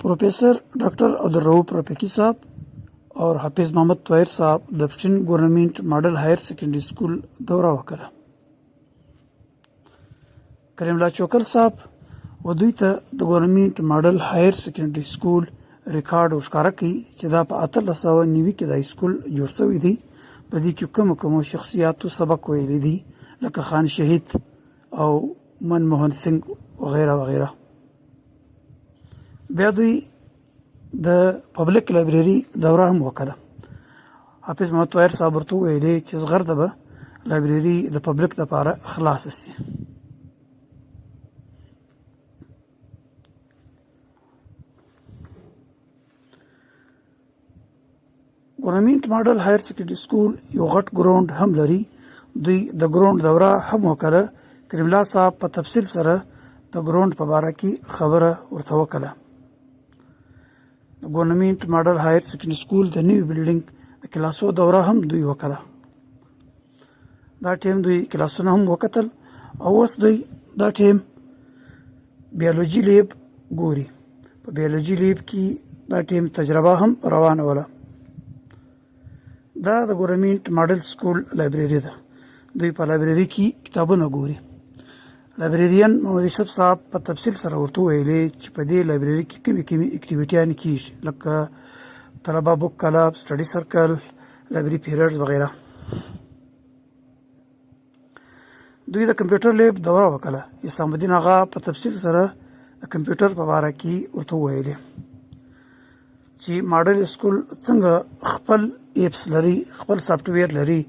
Professor doctor Abdul Rauf रफीकी साहब और हाफिज मोहम्मद तोहिर साहब د پښتون ګورنمنت ماډل هایر سیکنډري سکول دوره وکړه. کریم الله چوکل صاحب و دوی ته د ګورنمنت ماډل هایر سیکنډري سکول ریکارډ ورښکاره کړي چې دا په 1890 کې دا سکول جوړ شوی دی. په دې کې کومو شخصیاتو سبق ویلی دي لکه خان شهید او منموهن سنگ وغیره وغیره. بیا دوی د پبلک لایبرری دوره هم وکړه. حافظ محمد طاهر صاحب ورته ویلي چې زغرده به لایبرری د پبلک لپاره خلاصه شي. ګورنمنت ماډل هایر سیکنډري سکول یو غټ ګراوند هم لري. دوی د ګراوند دوره هم وکړه. کریم الله صاحب په تفصیل سره د ګراوند په باره کې خبره ورته وکړه. د ګورنمنت ماډل هایر سیکنډري سکول د نوي بلډینګ د کلاسو دوره هم دوی وکړه. دا ټیم دوی کلاسونه هم وکتل او اوس دوی دا ټیم بیولوژي لیب ګوري. په بیولوژي لیب کې دا ټیم تجربه هم روانه وله. دا د ګورنمنت ماډل سکول لایبرری ده. دوی په لایبرری کې کتابونه ګوري. لایبرریان محمد یوسف صاحب په تفصیل سره ورته ویلي چې په دې لایبرری کې کومې اکټیویټیانې کیږي لکه طلبه بک کلب، سټډي سرکل، لایبرری پیریډز وغیره. دوی د کمپیوټر لیب دوره وکړه. اسلام الدین آغا په تفصیل سره د کمپیوټر په باره کې ورته ویلي چې ماډل سکول څنګه خپل ایپس لري، خپل سافټویر لري